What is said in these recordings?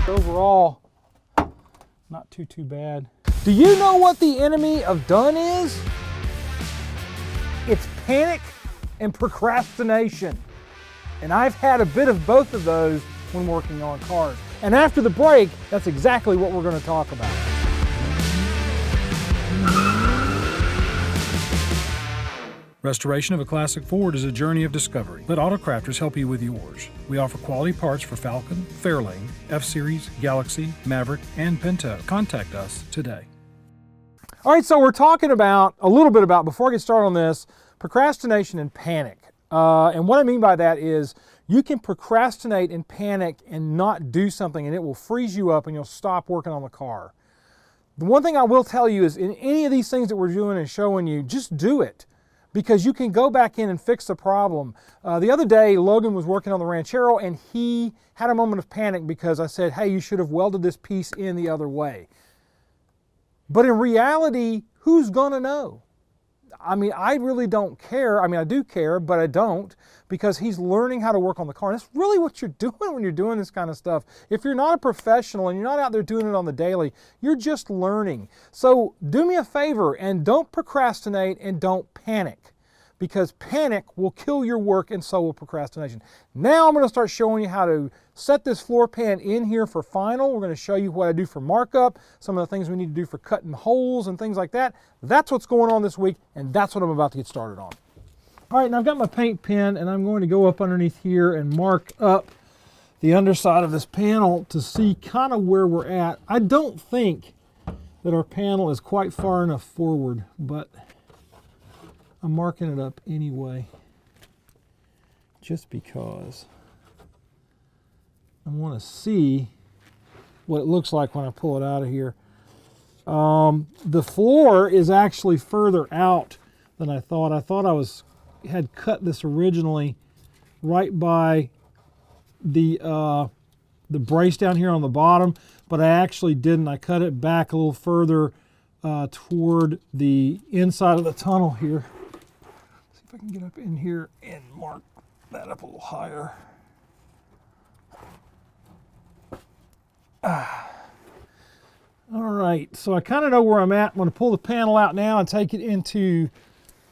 Overall, not too bad. Do you know what the enemy of done is? It's panic and procrastination. And I've had a bit of both of those when working on cars. And after the break, that's exactly what we're going to talk about. Restoration of a classic Ford is a journey of discovery. Let Autocrafters help you with yours. We offer quality parts for Falcon, Fairlane, F-Series, Galaxy, Maverick, and Pinto. Contact us today. All right, so we're talking about, a little bit about, before I get started on this, procrastination and panic. And what I mean by that is you can procrastinate and panic and not do something, and it will freeze you up and you'll stop working on the car. The one thing I will tell you is in any of these things that we're doing and showing you, just do it. Because you can go back in and fix the problem. The other day, Logan was working on the Ranchero and he had a moment of panic because I said, hey, you should have welded this piece in the other way. But in reality, who's gonna know? I mean, I really don't care. I mean, I do care, but I don't, because he's learning how to work on the car. And that's really what you're doing when you're doing this kind of stuff. If you're not a professional and you're not out there doing it on the daily, you're just learning. So do me a favor and don't procrastinate and don't panic, because panic will kill your work and so will procrastination. Now I'm going to start showing you how to set this floor pan in here for final. We're going to show you what I do for markup, some of the things we need to do for cutting holes and things like that. That's what's going on this week, and that's what I'm about to get started on. All right, now I've got my paint pen, and I'm going to go up underneath here and mark up the underside of this panel to see kind of where we're at. I don't think that our panel is quite far enough forward, but I'm marking it up anyway, just because I want to see what it looks like when I pull it out of here. The floor is actually further out than I thought. I thought I had cut this originally right by the brace down here on the bottom, but I actually didn't. I cut it back a little further toward the inside of the tunnel here. See if I can get up in here and mark that up a little higher. All right, so I kind of know where I'm at. I'm going to pull the panel out now and take it into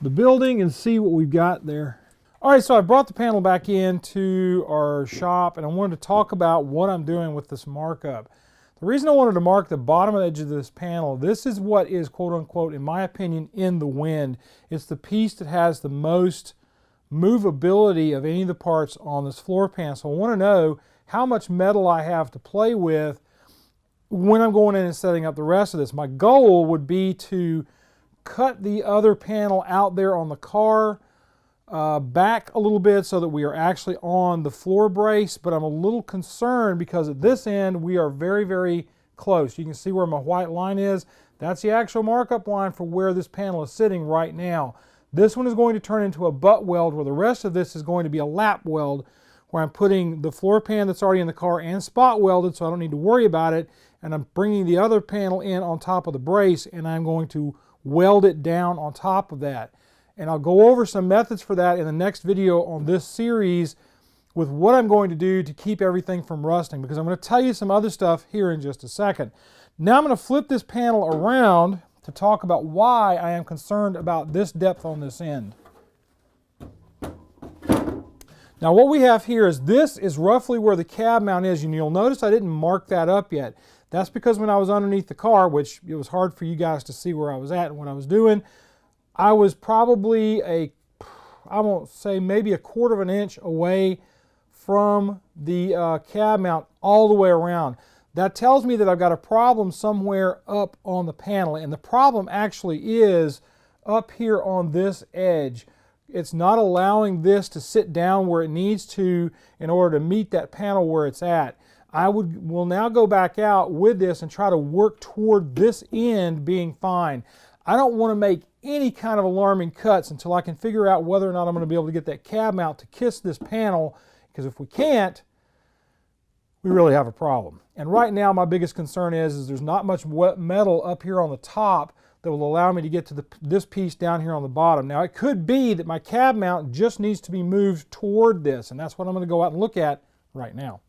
the building and see what we've got there. All right, so I brought the panel back into our shop, and I wanted to talk about what I'm doing with this markup. The reason I wanted to mark the bottom edge of this panel, this is what is, quote unquote, in my opinion, in the wind. It's the piece that has the most movability of any of the parts on this floor pan. So I want to know how much metal I have to play with when I'm going in and setting up the rest of this. My goal would be to cut the other panel out there on the car back a little bit so that we are actually on the floor brace, but I'm a little concerned because at this end we are very, very close. You can see where my white line is. That's the actual markup line for where this panel is sitting right now. This one is going to turn into a butt weld, where the rest of this is going to be a lap weld, where I'm putting the floor pan that's already in the car and spot welded, so I don't need to worry about it, and I'm bringing the other panel in on top of the brace, and I'm going to weld it down on top of that. And I'll go over some methods for that in the next video on this series with what I'm going to do to keep everything from rusting, because I'm going to tell you some other stuff here in just a second. Now I'm going to flip this panel around to talk about why I am concerned about this depth on this end. Now what we have here is, this is roughly where the cab mount is, and you'll notice I didn't mark that up yet. That's because when I was underneath the car, which it was hard for you guys to see where I was at and what I was doing, I was probably I won't say, maybe a quarter of an inch away from the cab mount all the way around. That tells me that I've got a problem somewhere up on the panel, and the problem actually is up here on this edge. It's not allowing this to sit down where it needs to in order to meet that panel where it's at. Will now go back out with this and try to work toward this end being fine. I don't want to make any kind of alarming cuts until I can figure out whether or not I'm going to be able to get that cab mount to kiss this panel, because if we can't, we really have a problem. And right now my biggest concern is there's not much metal up here on the top that will allow me to get to this piece down here on the bottom. Now it could be that my cab mount just needs to be moved toward this, and that's what I'm going to go out and look at right now.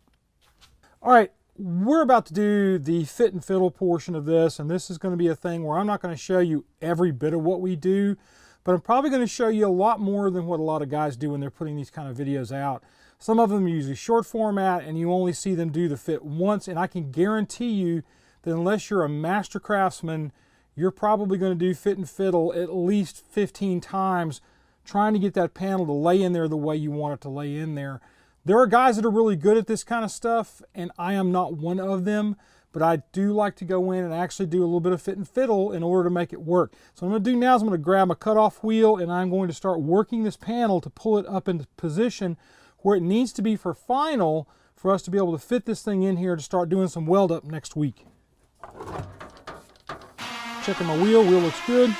All right, we're about to do the fit and fiddle portion of this, and this is going to be a thing where I'm not going to show you every bit of what we do, but I'm probably going to show you a lot more than what a lot of guys do when they're putting these kind of videos out. Some of them use a short format and you only see them do the fit once, and I can guarantee you that unless you're a master craftsman, you're probably going to do fit and fiddle at least 15 times trying to get that panel to lay in there the way you want it to lay in there. There are guys that are really good at this kind of stuff, and I am not one of them, but I do like to go in and actually do a little bit of fit and fiddle in order to make it work. So what I'm going to do now is I'm going to grab a cutoff wheel, and I'm going to start working this panel to pull it up into position where it needs to be for final for us to be able to fit this thing in here to start doing some weld up next week. Checking my wheel looks good.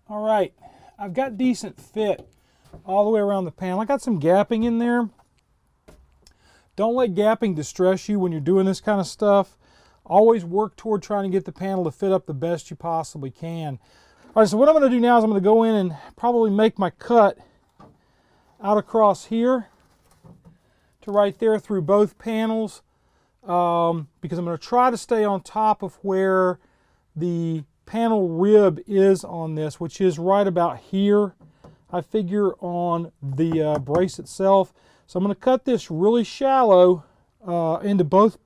All right, I've got decent fit all the way around the panel. I got some gapping in there. Don't let gapping distress you when you're doing this kind of stuff. Always work toward trying to get the panel to fit up the best you possibly can. All right, so what I'm going to do now is I'm going to go in and probably make my cut out across here to right there through both panels because I'm going to try to stay on top of where the panel rib is on this, which is right about here, I figure, on the brace itself. So I'm going to cut this really shallow into both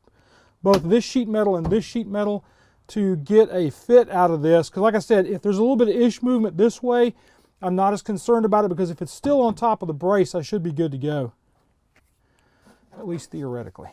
this sheet metal and this sheet metal to get a fit out of this. Because like I said, if there's a little bit of ish movement this way, I'm not as concerned about it because if it's still on top of the brace, I should be good to go. at least theoretically.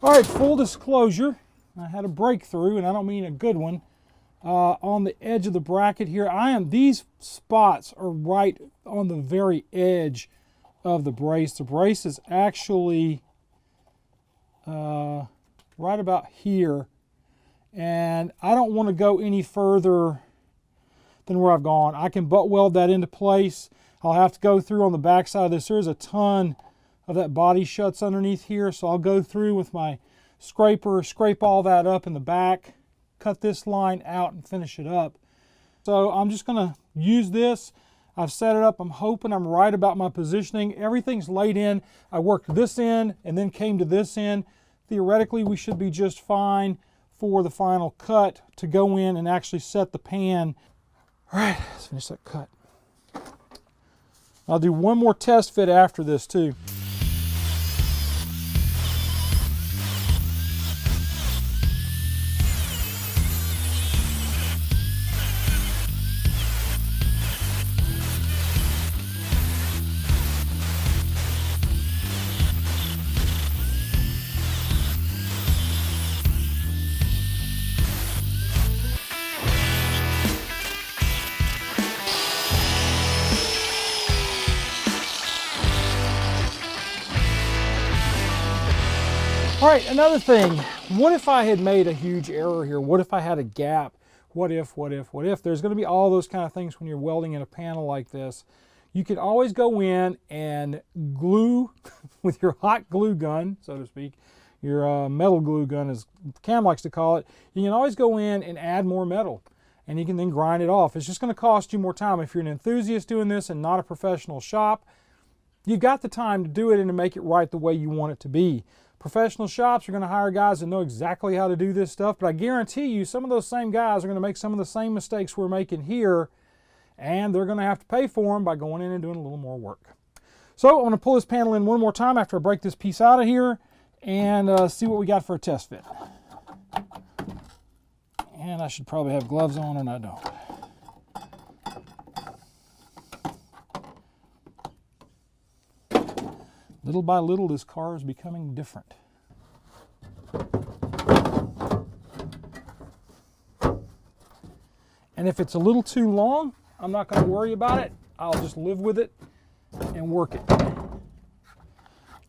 All right, full disclosure, I had a breakthrough, and I don't mean a good one, on the edge of the bracket here. These spots are right on the very edge of the brace. The brace is actually right about here, and I don't want to go any further than where I've gone. I can butt weld that into place. I'll have to go through on the back side of this. There's a ton of that body shuts underneath here, so I'll go through with my scraper, scrape all that up in the back, cut this line out and finish it up. So I'm just going to use this. I've set it up. I'm hoping I'm right about my positioning. Everything's laid in. I worked this end and then came to this end. Theoretically, we should be just fine for the final cut to go in and actually set the pan. All right, let's finish that cut. I'll do one more test fit after this too. All right, another thing, what if I had made a huge error here? What if I had a gap? What if? There's going to be all those kind of things when you're welding in a panel like this. You can always go in and glue with your hot glue gun, so to speak, your metal glue gun, as Cam likes to call it. You can always go in and add more metal, and you can then grind it off. It's just going to cost you more time. If you're an enthusiast doing this and not a professional shop, you've got the time to do it and to make it right the way you want it to be. Professional shops are going to hire guys that know exactly how to do this stuff, but I guarantee you some of those same guys are going to make some of the same mistakes we're making here, and they're going to have to pay for them by going in and doing a little more work. So I'm going to pull this panel in one more time after I break this piece out of here and see what we got for a test fit. And I should probably have gloves on, and I don't. Little by little, this car is becoming different. And if it's a little too long, I'm not going to worry about it. I'll just live with it and work it.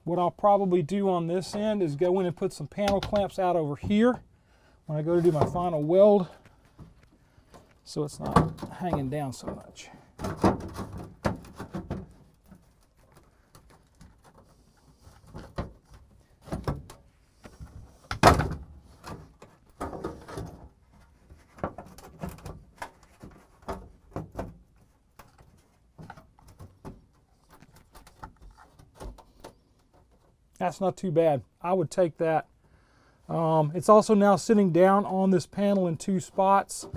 What I'll probably do on this end is go in and put some panel clamps out over here when I go to do my final weld, so it's not hanging down so much. That's not too bad. I would take that. It's also now sitting down on this panel in two spots.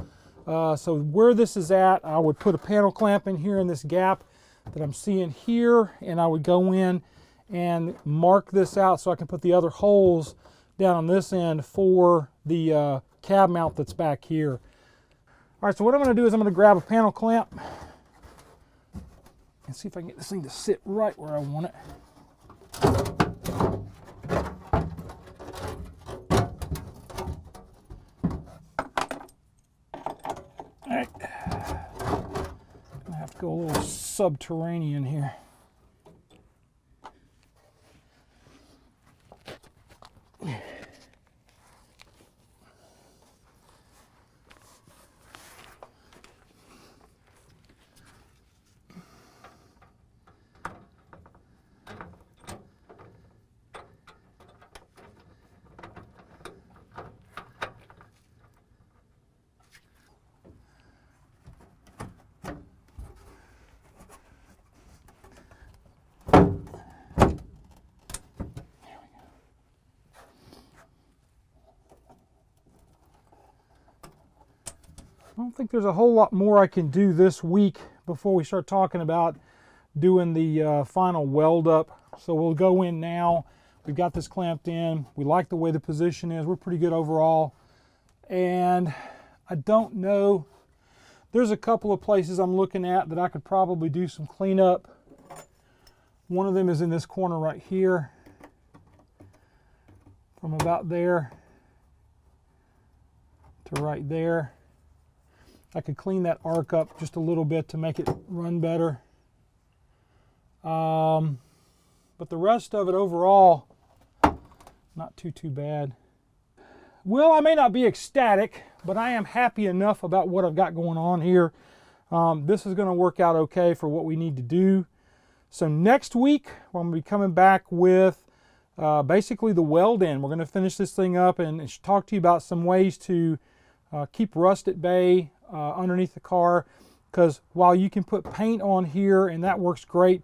So where this is at, I would put a panel clamp in here in this gap that I'm seeing here, and I would go in and mark this out so I can put the other holes down on this end for the cab mount that's back here. All right, so what I'm going to do is I'm going to grab a panel clamp and see if I can get this thing to sit right where I want it. go a little subterranean here. I don't think there's a whole lot more I can do this week before we start talking about doing the final weld up. So we'll go in now. We've got this clamped in. We like the way the position is. We're pretty good overall. And I don't know. There's a couple of places I'm looking at that I could probably do some cleanup. One of them is in this corner right here. From about there to right there. I could clean that arc up just a little bit to make it run better. But the rest of it overall, not too bad. Well, I may not be ecstatic, but I am happy enough about what I've got going on here. This is going to work out okay for what we need to do. So next week, we're going to be coming back with basically the weld in. We're going to finish this thing up and talk to you about some ways to keep rust at bay underneath the car, because while you can put paint on here and that works great,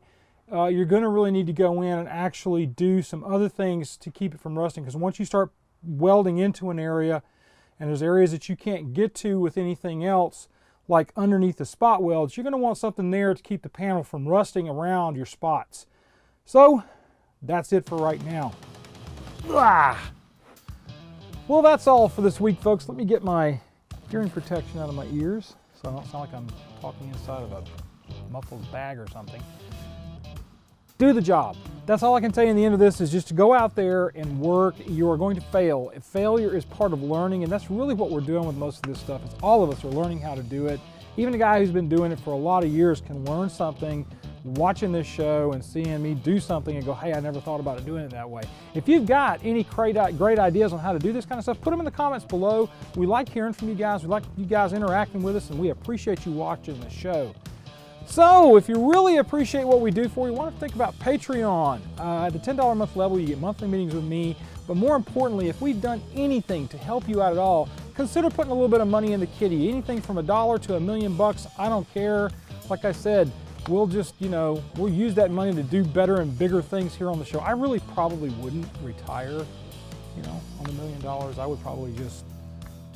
you're going to really need to go in and actually do some other things to keep it from rusting, because once you start welding into an area and there's areas that you can't get to with anything else, like underneath the spot welds, you're going to want something there to keep the panel from rusting around your spots. So that's it for right now. Well, that's all for this week, folks. Let me get my hearing protection out of my ears so I don't sound like I'm talking inside of a muffled bag or something. Do the job. That's all I can tell you in the end of this, is just to go out there and work. You are going to fail. Failure is part of learning, and that's really what we're doing with most of this stuff. It's all of us are learning how to do it. Even a guy who's been doing it for a lot of years can learn something watching this show and seeing me do something and go, hey, I never thought about it doing it that way. If you've got any great ideas on how to do this kind of stuff, put them in the comments below. We like hearing from you guys. We like you guys interacting with us, and we appreciate you watching the show. So if you really appreciate what we do for you, why don't you think about Patreon. At the $10 a month level, you get monthly meetings with me. But more importantly, if we've done anything to help you out at all, consider putting a little bit of money in the kitty. Anything from $1 to $1 million bucks, I don't care. Like I said, we'll just, we'll use that money to do better and bigger things here on the show. I really probably wouldn't retire, on $1 million. I would probably just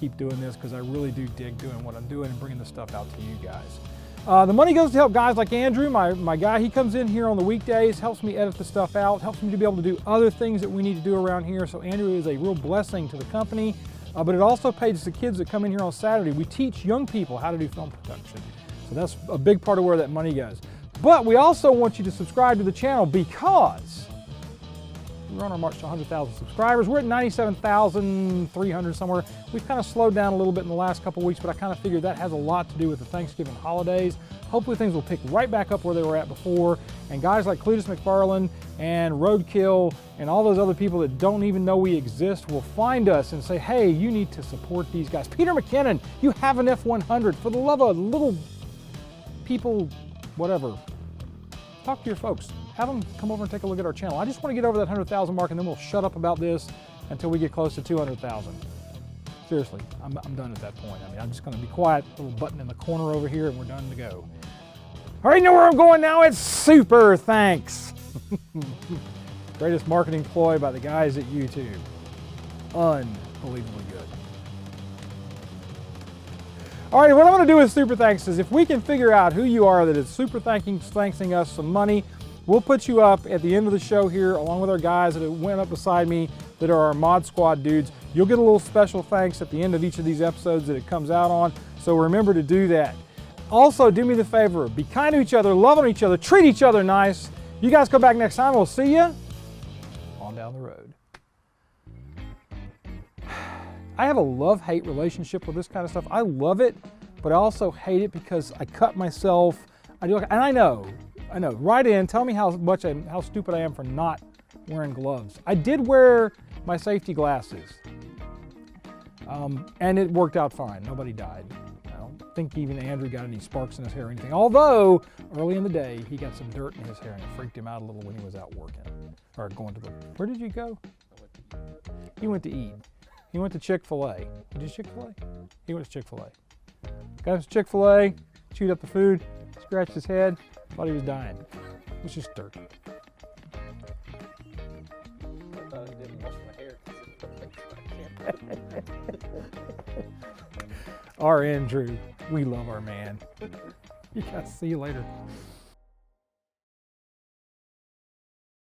keep doing this because I really do dig doing what I'm doing and bringing the stuff out to you guys. The money goes to help guys like Andrew, my guy. He comes in here on the weekdays, helps me edit the stuff out, helps me to be able to do other things that we need to do around here. So Andrew is a real blessing to the company, but it also pays the kids that come in here on Saturday. We teach young people how to do film production. So that's a big part of where that money goes. But we also want you to subscribe to the channel, because we're on our march to 100,000 subscribers. We're at 97,300 somewhere. We've kind of slowed down a little bit in the last couple weeks, but I kind of figured that has a lot to do with the Thanksgiving holidays. Hopefully things will pick right back up where they were at before, and guys like Cletus McFarland and Roadkill and all those other people that don't even know we exist will find us and say, hey, you need to support these guys. Peter McKinnon, you have an F-100. For the love of little people, whatever, talk to your folks. Have them come over and take a look at our channel. I just want to get over that 100,000 mark, and then we'll shut up about this until we get close to 200,000. Seriously, I'm done at that point. I mean, I'm just going to be quiet, little button in the corner over here, and we're done to go. All right, you know where I'm going now? It's super thanks. Greatest marketing ploy by the guys at YouTube. Unbelievably good. All right, what I'm going to do with super thanks is, if we can figure out who you are that is super thanking us some money, we'll put you up at the end of the show here, along with our guys that went up beside me that are our Mod Squad dudes. You'll get a little special thanks at the end of each of these episodes that it comes out on, so remember to do that. Also, do me the favor, be kind to each other, love on each other, treat each other nice. You guys come back next time. We'll see you on down the road. I have a love-hate relationship with this kind of stuff. I love it, but I also hate it because I cut myself I do, and I know. Write in, tell me how stupid I am for not wearing gloves. I did wear my safety glasses, and it worked out fine. Nobody died. I don't think even Andrew got any sparks in his hair or anything. Although early in the day he got some dirt in his hair and it freaked him out a little when he was out working or going to the. Where did you go? He went to eat. He went to Chick-fil-A. Did you Chick-fil-A? He went to Chick-fil-A. Got his Chick-fil-A, chewed up the food, scratched his head, thought he was dying. It was just dirt. I thought I didn't wash my hair. Our Andrew, we love our man. Yeah, see you later.